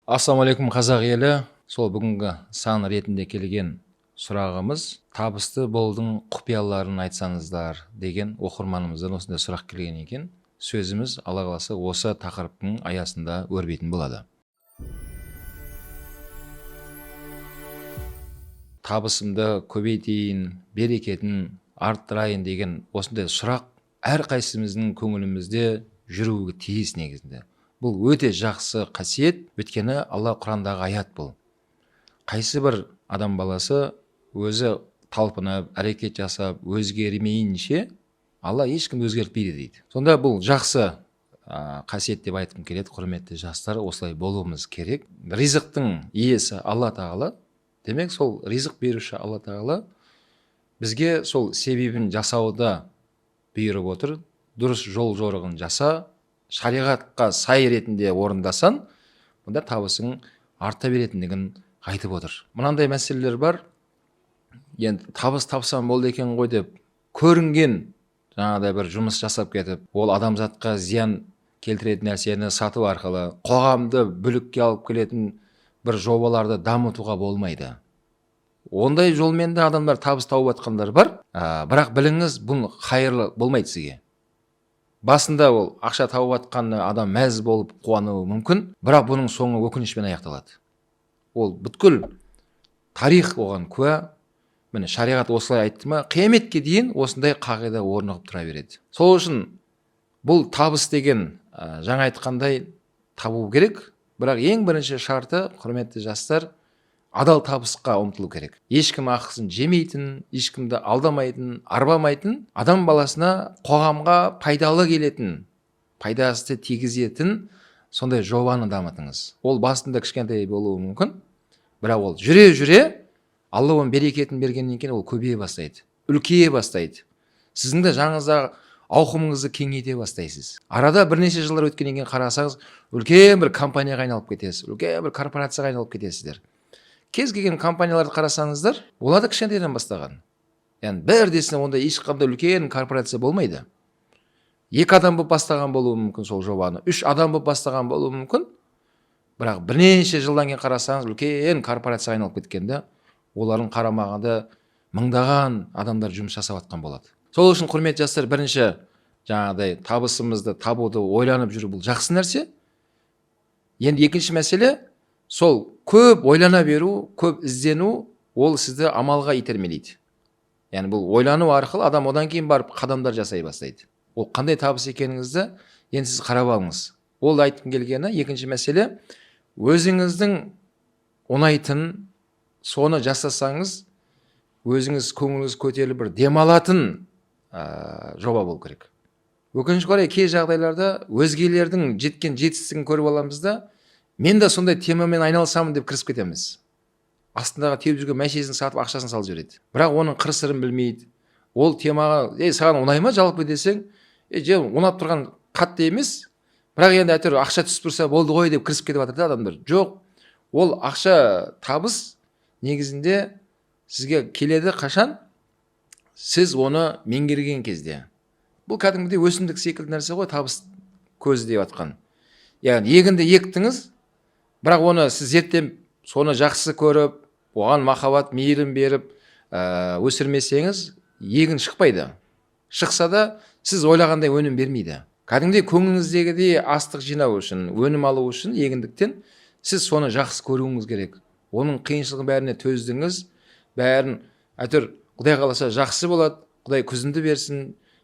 Ассалаумағалейкум қазақ елі. Сол бүгінгі сан ретінде келген сұрағымыз табысты болудың құпияларын айтсаңыздар деген оқырманымыздан осындай сұрақ келген екен. Сөзіміз Алла қаласа осы тақырыптың аясында өрбитін болады. Табысымды көбейтейін, берекетін арттырайын деген осындай сұрақ әрқайсымыздың көңілімізде жүруі тиіс негізінде. Бұл өте жақсы қасиет, өйткені Алла Құрандағы аят бұл. Қайсы бір адам баласы өзі талпынып, әрекет жасап, өзгермейінше Алла ешкім өзгертпейді дейді. Сонда бұл жақсы қасиет деп айтқым келеді, құрметті жастар, осылай болуымыз керек. Ризықтың иесі Алла Тағала, демек сол ризық беруші Алла Тағала бізге сол себебін жасауды бұйырып отыр. Дұрыс жол жорығын жаса, шариғатқа сай ретінде орындасан, бұнда табысың арта беретіндігін айтып отыр. Мынандай мәселелер бар. Енді табыс тапсам болды екен ғой деп көрінген жаңағыдай бір жұмыс жасап кетіп, ол адамзатқа зиян келтіретін нәрсені сату арқылы қоғамды бүлікке алып келетін бір жобаларды дамытуға болмайды. Ондай жолмен де адамдар табыс тауып жатқандар бар. Бірақ біліңіз, бұл қайырлы болмайды сізге. Басында ол ақша тауып жатқанына адам мәз болып қуануы мүмкін, бірақ бұның соңы өкінішпен аяқталады. Ол бүткіл тарих оған куә. Міне шариғат осылай айтты ма, қияметке дейін осындай қағида орнығып тұра береді. Сол үшін бұл табыс деген жаңа айтқандай табу керек, бірақ ең бірінші шарты, құрметті жастар, адал табысқа ұмтылу керек. Ешкім ақысын жемейтін, ешкімді алдамайтын, арбамайтын, адам баласына қоғамға пайдалы келетін, пайдасы тигізетін сондай жобаны дамытыңыз. Ол басында кішкентай болуы мүмкін, бірақ ол жүре-жүре Алла оның берекетін бергеннен кейін ол көбейе бастайды, үлкейе бастайды. Сіздің де жаңыңыздағы ауқымыңызды кеңейте бастайсыз. Арада бірнеше жылдар өткеннен кейін қарасаңыз, үлкен бір компанияға айналып кетесіз, үлкен бір корпорацияға айналып кетесіздер. Кез келген компанияларды қарасаңыздар, олар да кішкентайдан бастаған. Яғни бірдесіне ондай ешқандай үлкен корпорация болмайды. 2 адам болып бастаған болуы мүмкін сол жобаны, 3 адам болып бастаған болуы мүмкін. Бірақ бірнеше жылдан кейін қарасаңыз, үлкен корпорацияға айналып кеткенде, олардың қарамағында мыңдаған адамдар жұмыс жасап жатқан болады. Сол үшін құрметті жастар, бірінші жаңағыдай табысымызды табуды ойланып жүру бұл жақсы нәрсе. Енді екінші мәселе, сол көп ойлана беру, көп іздену, ол сізді амалға итермелейді. Яғни бұл ойлану арқылы адам одан кейін барып қадамдар жасай бастайды. Ол қандай табыс екеніңізді енді сіз қарап алыңыз. Ол айтқым келгені, екінші мәселе, өзіңіздің ұнайтын, соны жасасаңыз, өзіңіз көңіліңіз көтеріліп бір демалатын жоба болу керек. Өкінішке орай кей жағдайларда өзгелердің жеткен жетістігін көріп аламыз да, мен де сондай темамен айналысамын деп кірісіп кетеміз. Астындағы теуіп жүрген мәшесін сатып ақшасын салып жібереді. Бірақ оның қыр-сырын білмейді. Ол темаға, саған ұнай ма жалпы десең, ұнап тұрған қатты емес, бірақ енді әйтеуір ақша түсіп тұрса болды ғой деп кірісіп кетіп жатыр да адамдар. Жоқ, ол ақша табыс негізінде сізге келеді қашан? Сіз оны меңгерген кезде. Бұл кәдімгідей өсімдік секілді нәрсе ғой, табыс көзі деп атқан. Яғни егінді ектіңіз, бірақ оны сіз зерттеп, соны жақсы көріп, оған махаббат, мейірім беріп өсірмесеңіз, егін шықпайды. Шықса да сіз ойлағандай өнім бермейді. Кәдімгідей көңіліңіздегідей астық жинау үшін, өнім алу үшін егіндіктен сіз соны жақсы көруіңіз керек. Оның қиыншылығын бәріне төздіңіз, бәрін әйтеуір Құдай қаласа жақсы болады, Құдай күзімді берсін,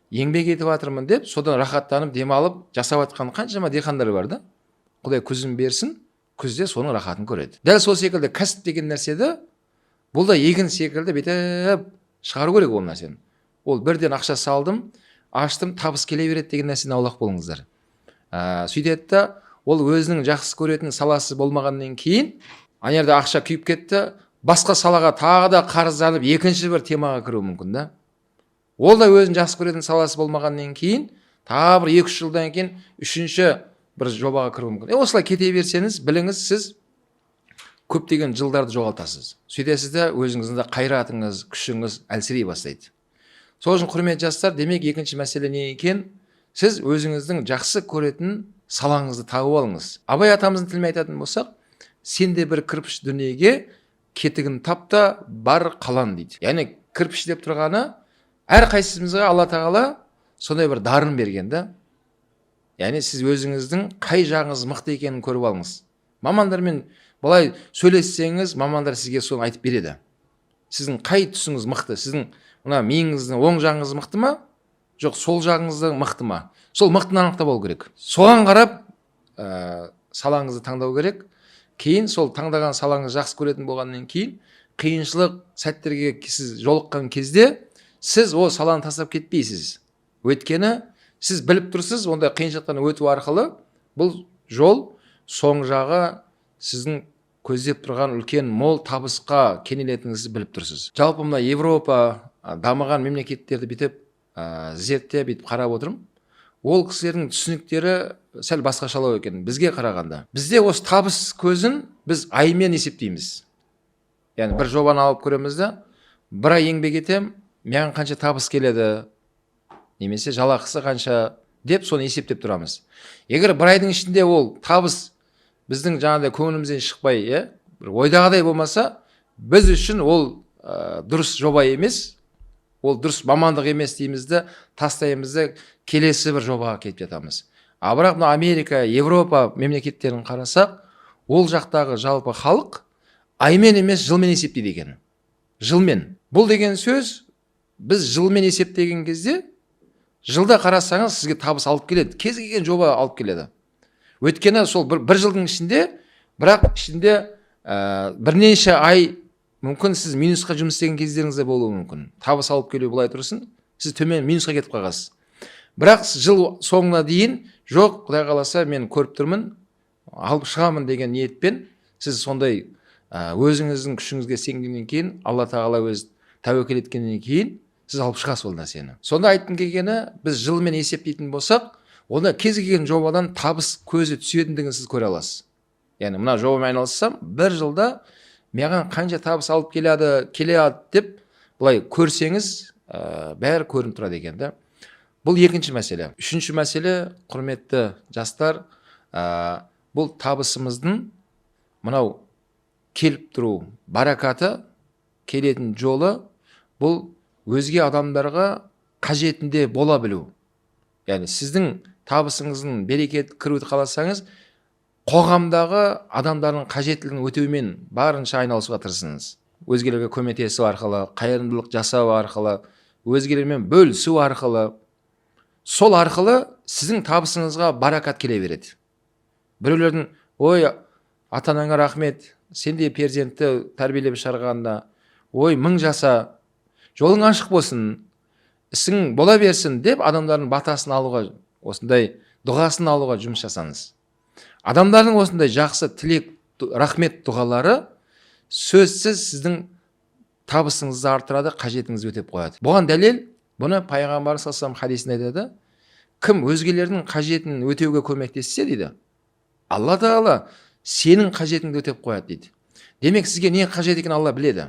еңбек етіп жатырмын деп, содан рахаттанып, демалып, жасап жатқан қаншама диқандар бар да. Құдай күзін берсін, күзде соның рахатын көреді. Дәл сол секілді кәсіп деген нәрседе, бұл да егін секілді бетіп шығару керек ол нәрсені. Ол бірден ақша салдым, аштым, табыс келе береді деген нәрсені аулақ болыңыздар. Сөйтеді да, ол өзінің жақсы көретін саласы болмағаннан кейін, анерде ақша күйіп кетті, басқа салаға тағы да қарызданып, екінші бір темаға кіруі мүмкін да. Ол да өзінің жақсы көретін саласы болмағаннан кейін, тағы бір 2-3 жылдан кейін үшінші бір жобаға кіруі мүмкін. Осылай кете берсеңіз, біліңіз, сіз көптеген жылдарды жоғалтасыз. Сөйтесіз де өзіңіздің де қайратыңыз, күшіңіз әлсірей бастайды. Сол үшін құрметті жастар, демек екінші мәселе не екен? Сіз өзіңіздің жақсы көретін салаңызды тауып алыңыз. Абай атамыздың тілімен айтатын болсақ, сен де бір кірпіш дүниеге кетігін тап та бар қалан дейді. Яғни кірпіш деп тұрғаны әр қайсымызға Алла тағала сондай бір дарын берген да. Яғни сіз өзіңіздің қай жағыңыз мықты екенін көріп алыңыз. Мамандармен былай сөйлессеңіз, мамандар сізге соны айтып береді. Сіздің қай тұсыңыз мықты? Сіздің мына миыңыздың оң жағыңыз мықты ма? Жоқ, сол жағыңызда мықты ма? Сол мықтыны анықтап алу керек. Соған қарап салаңызды таңдау керек. Кейін сол таңдаған салаңыз жақсы көретін болғаннан кейін қиыншылық сәттерге сіз жолыққан кезде сіз ол саланы тастап кетпейсіз. Өйткені сіз біліп тұрсыз, ондай қиыншылықтан өту арқылы бұл жол соң жағы сіздің көздеп тұрған үлкен мол табысқа кенелетініңізді біліп тұрсыз. Жалпы мына Европа дамыған мемлекеттерді бүйтіп зерттеп бүйтіп қарап отырмын. Ол кісілердің түсініктері сәл басқашалау екен бізге қарағанда. Бізде осы табыс көзін біз аймен есептейміз. Яғни бір жобаны алып көреміз де, бір ай еңбек етем, маған қанша табыс келеді, немесе жалақысы қанша деп соны есептеп тұрамыз. Егер бір айдың ішінде ол табыс біздің жаңағыдай көңілімізден шықпай, бір ойдағыдай болмаса, біз үшін ол дұрыс жоба емес, ол дұрыс мамандық емес деймізді, тастаймызды, келесі бір жобаға кетіп жатамыз. Бірақ мына Америка, Европа мемлекеттерін қарасақ, ол жақтағы жалпы халық аймен емес жылмен есептейді екен. Жылмен. Бұл деген сөз, біз жылмен есептеген кезде, жылда қарасаңыз сізге табыс алып келеді. Кез келген жоба алып келеді. Өйткені сол бір жылдың ішінде, бірақ ішінде бірнеше ай мүмкін сіз минусқа жұмыс істеген кездеріңіз де болуы мүмкін. Табыс алып келу былай тұрсын, сіз төмен минусқа кетіп қаласыз. Бірақ жыл соңына дейін, жоқ, Құдай қаласа мен көріп тұрмын, алып шығамын деген ниетпен, сіз сондай өзіңіздің күшіңізге сенгеннен кейін, Алла тағала өз тәуекел еткеннен кейін, сіз алып шығасыз ол нәрсені. Сонда айттым келгені, біз жылмен есептейтін болсақ, онда кез келген жобадан табыс көзі түсетіндігін сіз көре аласыз. Яғни мына жобамен айналыссам, бір жылда маған қанша табыс алып келеді деп былай көрсеңіз, бәрі көрініп тұрады екен да. Бұл екінші мәселе. Үшінші мәселе, құрметті жастар, бұл табысымыздың мынау келіп тұру баракаты, келетін жолы, бұл өзге адамдарға қажетінде бола білу. Яғни сіздің табысыңыздың берекет кіруді қаласаңыз, қоғамдағы адамдардың қажеттілігін өтеумен барынша айналысуға тырысыңыз. Өзгелерге көмектесу арқылы, қайырымдылық жасау арқылы, өзгелермен бөлісу арқылы, сол арқылы сіздің табысыңызға баракат келе береді. Біреулердің, ой, ата-анаңа рахмет, сендей перзентті тәрбиелеп шығарғанда, ой, 1000 жаса, жолың ашық болсын, ісің бола берсін деп адамдардың батасын алуға, осындай дұғасын алуға жұмыс жасаңыз. Адамдардың осындай жақсы тілек, рахмет дұғалары сөзсіз сіздің табысыңызды артырады, қажетіңізді өтеп қояды. Бұған дәлел, бұны Пайғамбар саллаллаху хадисінде айтады, кім өзгелердің қажетін өтеуге көмектессе дейді, Алла тағала сенің қажетіңді өтеп қояды дейді. Демек сізге не қажет екенін Алла біледі.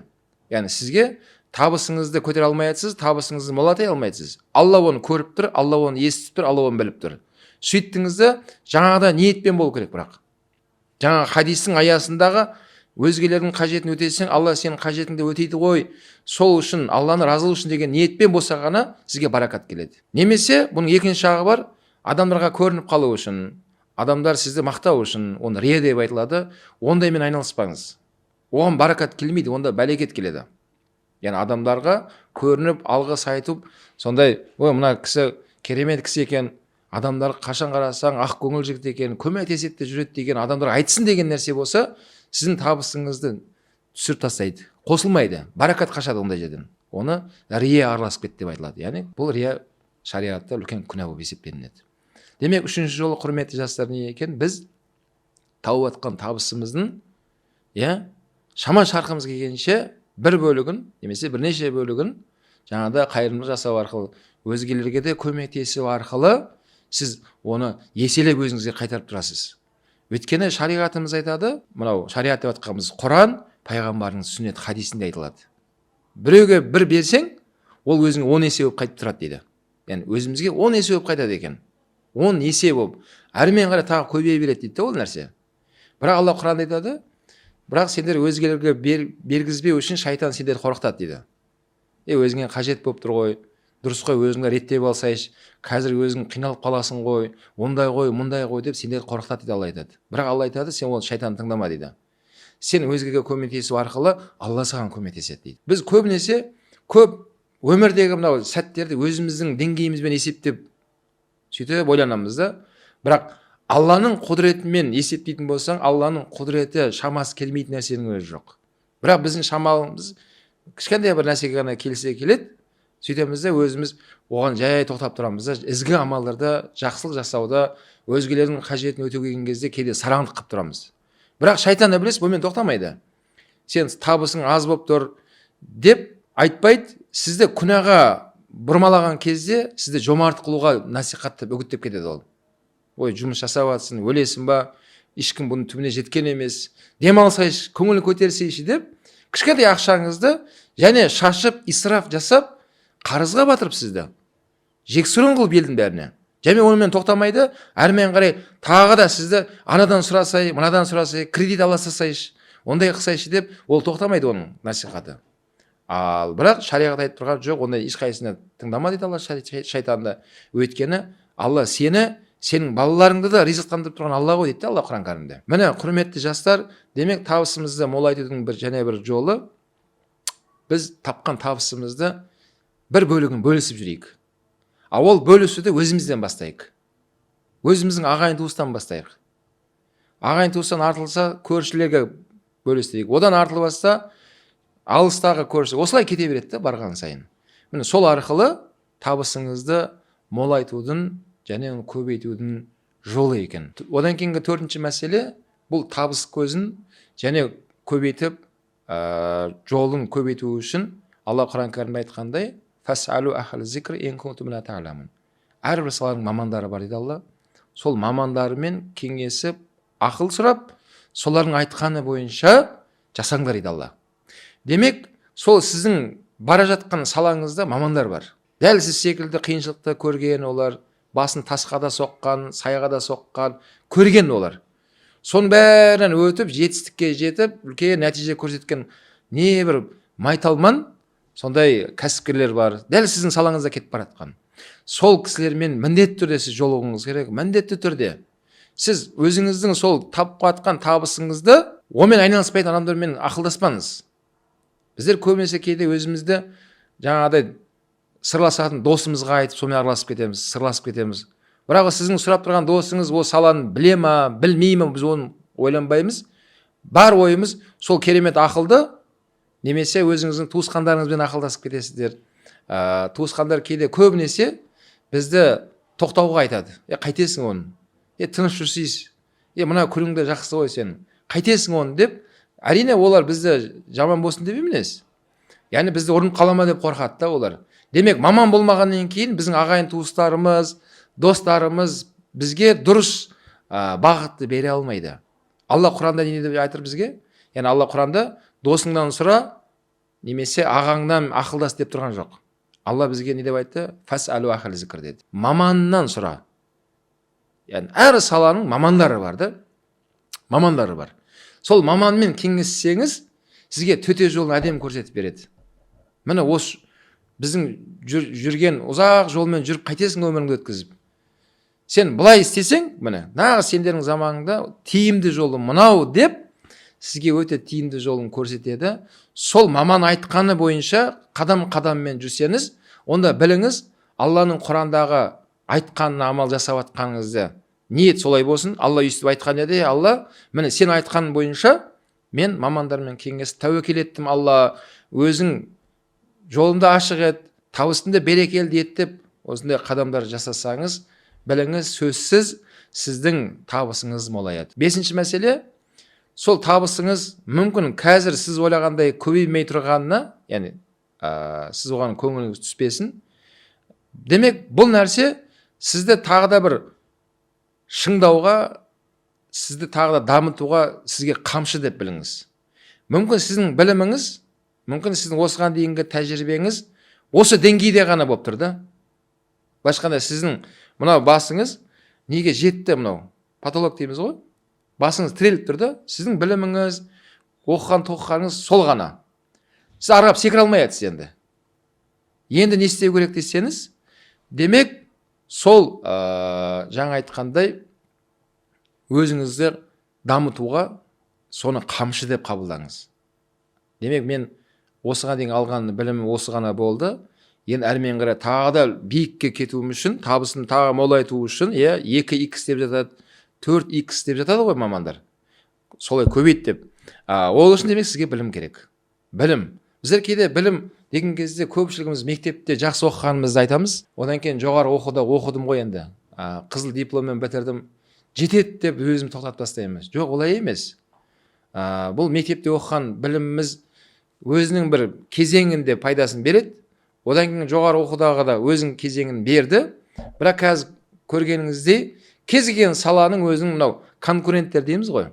Яғни сізге табысыңызды көтере алмайсыз, табысыңызды молатай алмайсыз. Алла оны көріп тұр, Алла оны естіп тұр, Алла оны біліп тұр. Сөйттіңізді жаңағыда ниетпен болу керек бірақ. Жаңа хадистің аясындағы өзгелердің қажетін өтесең, Алла сенің қажетіңді өтейді ғой, сол үшін, Алланы разылау үшін деген ниетпен болса ғана сізге баракат келеді. Немесе бұның екінші жағы бар, адамдарға көрініп қалу үшін, адамдар сізді мақтау үшін, оны рия деп айтылады, ондаймен айналыспаңыз. Оған баракат келмейді, онда бәлекет келеді. Яғни адамдарға көрініп, алғыс айтып, сондай, ой, мына кісі керемет кісі екен, адамдар қашан қарасаң ақ көңіл жігіт екен, көмектеседі жүреді деген адамдар айтсын деген нәрсе болса, сіздің табысыңызды түсіріп тастайды, қосылмайды, баракат қашады ондай жерден. Оны рия араласып кетті деп айтылады. Яғни бұл рия шариғатта үлкен күнә болып есептелінеді. Демек, үшінші жолы, құрметті жастар, не екен? Біз тауып атқан табысымыздың, шама шарқымыз келгенше бір бөлігін, немесе бірнеше бөлігін жаңағыда қайырымдылық жасау арқылы, өзгелерге де көмектесу арқылы сіз оны еселеп өзіңізге қайтарып тұрасыз. Өйткені шариғатымыз айтады, мынау шариғат деп атқанымыз Құран, пайғамбардың сүннет хадисінде айтылады. Біреуге бір берсең, ол өзіңе 10 есе болып қайтып тұрады дейді. Яғни өзімізге 10 есе болып қайтады екен. 10 есе болып, әрмен қарай тағы көбейе береді дейді ол нәрсе. Бірақ Алла Құранда айтады, бірақ сендер өзгелерге бергізбеу үшін шайтан сендерді қорқытады дейді. Өзіңе қажет болып тұр ғой, дұрыс қой, өзіңді реттеп алсайшы, қазір өзің қиналып қаласың ғой, ондай ғой, мұндай ғой деп сендерді қорқытады дейді Алла айтады. Бірақ Алла айтады, сен ол шайтанды тыңдама дейді. Сен өзгеге көмектесу арқылы Алла саған көмектеседі дейді. Біз көбінесе көп өмірдегі мынау сәттерді өзіміздің деңгейімізбен есептеп сөйтіп ойланамыз да. Бірақ Алланың құдіретімен есептейтін болсаң, Алланың құдіреті шамасы келмейтін нәрсенің өзі жоқ. Бірақ біздің шамалымыз кішкентай бір нәрсеге ғана келсе келеді, сөйтеміз де өзіміз оған жай тоқтап тұрамыз да, ізгі амалдарда, жақсылық жасауда, өзгелердің қажетін өтеуге келген кезде кейде сараңдық қылып тұрамыз. Бірақ шайтан білесіз, бұнымен тоқтамайды. Сен табысың аз болып тұр деп айтпайды, сізді күнәға бұрмалаған кезде сізді жомарт қылуға насихаттап үгіттеп кетеді ол. Ой, жұмыс жасап жатсың, өлесің ба, ешкім бұның түбіне жеткен емес, демалсайшы, көңіл көтерсейші деп, кішкентай ақшаңызды және шашып, исраф жасап, қарызға батырып сізді. Жексұрын қылып елдің бәріне. Және онымен тоқтамайды, әрмен қарай тағы да сізді анадан сұрасай, мынадан сұрасай, кредит ала салсайшы, ондай қылсайшы деп, ол тоқтамайды оның насихаты. Ал бірақ шариғат айтып тұрған жоқ, ондай ешқайсысына тыңдама дейді Алла шайтанды. Өйткені Алла сенің балаларыңды да ризықтандырып тұрған Алла ғой дейді Алла Құран кәрімде. Міне құрметті жастар, демек табысымызды молайтудың бір жолы, біз тапқан табысымызды бір бөлігін бөлісіп жүрейік. Ол бөлісуді өзімізден бастайық. Өзіміздің ағайын туыстан бастайық. Ағайын туыстан артылса, көршілерге бөлістірейік. Одан артылбаса, алыстағы көрші. Осылай кете береді барған сайын. Міне сол арқылы табысыңызды молайтудың және көбейтудің жолы екен. Одан кейінгі төртінші мәселе, бұл табыс көзін және көбейтіп, жолын көбейту үшін Алла Құран кәрімде айтқандай, «Фас'алу ахл зикр ин кунтум ла та'ламун». Әрбір саланың мамандары бар дейді Алла. Сол мамандарымен кеңесіп, ақыл сұрап, солардың айтқаны бойынша жасаңдар дейді Алла. Демек, сол сіздің бара жатқан салаңызда мамандар бар. Дәл сіз секілді қиыншылықты көрген олар, басын тасқа да соққан, сайға да соққан, көрген олар. Соның бәрінен өтіп, жетістікке жетіп, үлкен нәтиже көрсеткен небір майталман, сондай кәсіпкерлер бар. Дәл сіздің салаңызда кетіп баратқан. Сол кісілермен міндетті түрде сіз жолығуыңыз керек, міндетті түрде. Сіз өзіңіздің сол тапып жатқан табысыңызды онымен айналыспайтын адамдармен ақылдаспаңыз. Біздер көбінесе кейде өзімізді жаңағыдай сырласатын досымызға айтып, сонымен араласып кетеміз, сырласып кетеміз. Бірақ сіздің сұрап тұрған досыңыз ол саланы біле ма, білмей ма, біз оны ойланбаймыз. Бар ойымыз сол керемет ақылды, немесе өзіңіздің туысқандарыңызбен ақылдасып кетесіздер. Туысқандар кейде көбінесе бізді тоқтауға айтады. Қайтесің оны? Тыныш жүрсіз. Мына күніңді жақсы ғой сен. Қайтесің оны деп, әрине олар бізді жаман болсын деп емес. Яғни бізді ұрынып қалама деп қорқады да олар. Демек, маман болмағаннан кейін біздің ағайын туыстарымыз, достарымыз бізге дұрыс бағытты бере алмайды. Алла Құранда не деп айтыр бізге? Яғни Алла Құранда досыңнан сұра, немесе ағаңнан ақылдас деп тұрған жоқ. Алла бізге не деп айтты? Фас'алу ахл зикр деді. Маманнан сұра. Яғни әр саланың мамандары бар да. Мамандары бар. Сол маманмен кеңессеңіз, сізге төте жолын әдем көрсетіп береді. Міне осы біздің жүрген ұзақ жолмен жүріп қайтесің өміріңді өткізіп. Сен былай істесең, міне, нағыз сендердің заманыңда тиімді жолы мынау деп, сізге өте тиімді жолын көрсетеді. Сол маман айтқаны бойынша қадам-қадаммен жүрсеңіз, онда біліңіз, Алланың Құрандағы айтқанына амал жасап атқаныңызды ниет солай болсын. Алла өйстіп айтқан еді, Алла, міне сен айтқан бойынша мен мамандармен кеңесіп тәуекел еттім. Алла өзің жолымды ашық ет, табысымды берекелді ет деп осындай қадамдар жасасаңыз, біліңіз, сөзсіз сіздің табысыңыз молаяды. Бесінші мәселе, сол табысыңыз мүмкін қазір сіз ойлағандай көбеймей тұрғанына, яғни сіз оған көңіліңіз түспесін. Демек, бұл нәрсе сізді тағы да бір шыңдауға, сізді тағы да дамытуға сізге қамшы деп біліңіз. Мүмкін сіздің біліміңіз, мүмкін сіздің осыған дейінгі тәжірибеңіз осы деңгейде ғана болып тұр да. Башқанда сіздің мынау басыңыз неге жетті, мынау потолок дейміз ғой. Басыңыз тіреліп тұр да. Сіздің біліміңіз, оқыған тоқығаныңыз сол ғана. Сіз арғап секіре алмайсыз енді. Енді не істеу керек десеңіз, демек сол жаңа айтқандай өзіңізді дамытуға соны қамшы деп қабылдаңыз. Демек мен осыған дейін алған білімім осы ғана болды. Енді әрмен қарай тағы да биікке кетуім үшін, табысын тағы молайту үшін, 2x деп жатады, 4x деп жатады ғой мамандар. Солай көбейт деп. Ол үшін демек сізге білім керек. Білім. Біздер кейде білім деген кезде көпшілігіміз мектепте жақсы оқығанымызды айтамыз. Одан кейін жоғары оқыдым ғой енді. Қызыл дипломмен бітірдім. Жетеді деп өзім тоқтатып тастаймыз. Жоқ, олай емес. Бұл мектепте оқыған біліміміз өзінің бір кезеңінде пайдасын береді. Одан кейін жоғары оқудағы да өзінің кезеңін берді. Бірақ қазір көргеніңіздей кез келген саланың өзінің мынау конкуренттер дейміз ғой.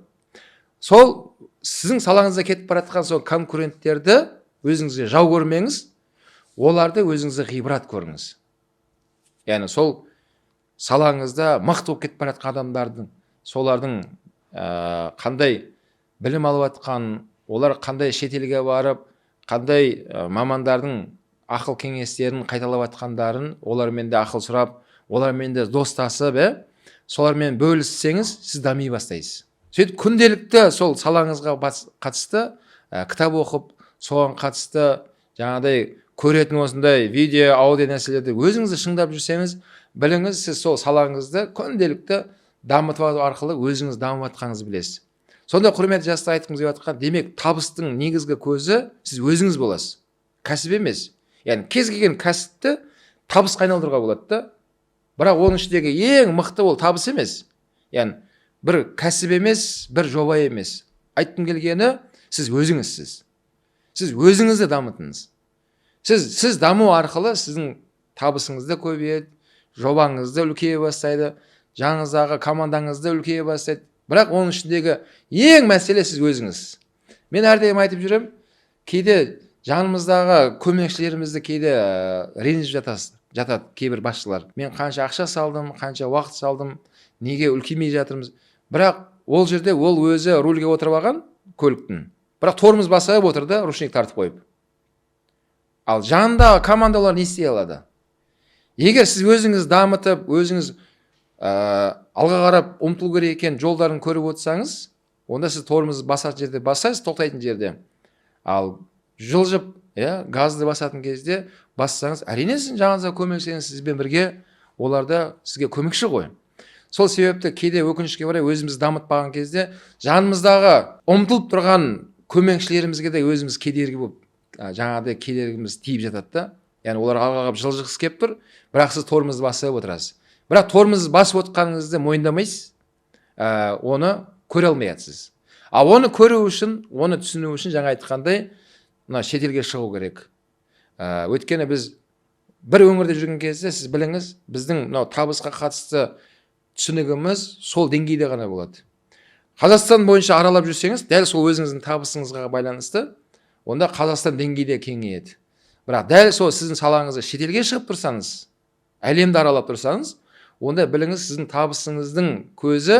Сол сіздің салаңызда кетіп бара жатқан сол конкуренттерді өзіңізге жау көрмеңіз, оларды өзіңізге ғибрат көріңіз. Яғни сол салаңызда мықты болып кетіп бара жатқан адамдардың, солардың қандай білім алып жатқан, олар қандай шетелге барып, қандай мамандардың ақыл кеңестерін қайталап жатқандарын, олармен де ақыл сұрап, олармен де достасып, солармен бөліссеңіз, сіз дами бастайсыз. Сөйтіп күнделікті сол салаңызға қатысты кітап оқып, соған қатысты жаңағыдай көретін осындай видео, аудио нәрселерді өзіңізді шыңдап жүрсеңіз, біліңіз, сіз сол салаңызды күнделікті дамыту арқылы өзіңіз дамып жатқаныңызды білесіз. Сонда құрметті жастар, айтқым келіп жатқан, демек табыстың негізгі көзі сіз өзіңіз боласыз. Кәсіп емес. Яғни кез келген кәсіпті табысқа айналдыруға болады да. Бірақ оның ішіндегі ең мықты ол табыс емес. Яғни бір кәсіп емес, бір жоба емес. Айтқым келгені, сіз өзіңізсіз. Сіз өзіңізді дамытыңыз. Сіз даму арқылы сіздің табысыңызды көбейеді, жобаңызды үлкейе бастайды, жаңыңыздағы командаңызды үлкейе бастайды. Бірақ оның ішіндегі ең мәселе сіз өзіңіз. Мен әрдайым айтып жүрем, кейде жанымыздағы көмекшілерімізді кейде ренжіп жатады кейбір басшылар. Мен қанша ақша салдым, қанша уақыт салдым, неге үлкеймей жатырмыз. Бірақ ол жерде ол өзі рульге отырып алған көліктің. Бірақ тормоз басып отыр да, ручник тартып қойып. Ал жанындағы командалар не істей алады? Егер сіз өзіңіз дамытып, өзіңіз алға қарап ұмтылу керек екен жолдарын көріп отырсаңыз, онда сіз тормоз басатын жерде басасыз, тоқтайтын жерде. Ал жылжып, газды басатын кезде бассаңыз, әрине сіздің жаныңызға көмексеңіз, сізбен бірге оларда сізге көмекші ғой. Сол себепті кейде өкінішке орай өзіміз дамытпаған кезде жанымыздағы ұмтылып тұрған көмекшілерімізге де өзіміз кедергі болып, жаңағыдай кедергіміз тиіп жатады да. Яғни олар алға қарап жылжығысы келіп тұр, бірақ сіз тормозды басып отырасыз. Бірақ тормозды басып отқаныңызды мойындамайсыз, оны көре алмайсыз. Ал оны көру үшін, оны түсіну үшін жаңа айтқандай, шетелге шығу керек. Өйткені біз бір өңірде жүрген кезде сіз біліңіз, біздің табысқа қатысты түсінігіміз сол деңгейде ғана болады. Қазақстан бойынша аралап жүрсеңіз, дәл сол өзіңіздің табысыңызға байланысты, онда Қазақстан деңгейде кеңейеді. Бірақ дәл сол сіздің салаңызды шетелге шығып тұрсаңыз, әлемді аралап тұрсаңыз, онда біліңіз, сіздің табысыңыздың көзі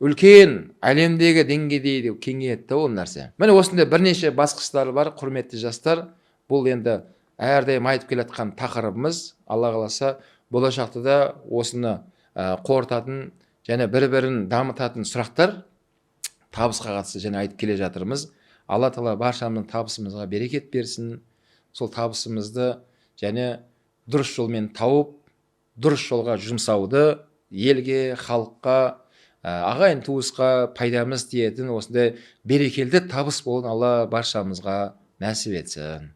үлкен әлемдегі деңгейде кеңейеді ол нәрсе. Міне осындай бірнеше басқыштары бар, құрметті жастар. Бұл енді әрдайым айтып келе жатқан тақырыбымыз. Алла қаласа болашақта да осыны қорытатын және бір-бірін дамытатын сұрақтар табысқа қатысты және айтып келе жатырмыз. Алла тағала баршамыздың табысымызға берекет берсін. Сол табысымызды және дұрыс жолмен тауып, дұрыс жолға жұмсауды елге, халыққа, ағайын туысқа пайдамыз тиетін осындай берекелді табыс болуын Алла баршамызға нәсіп етсін.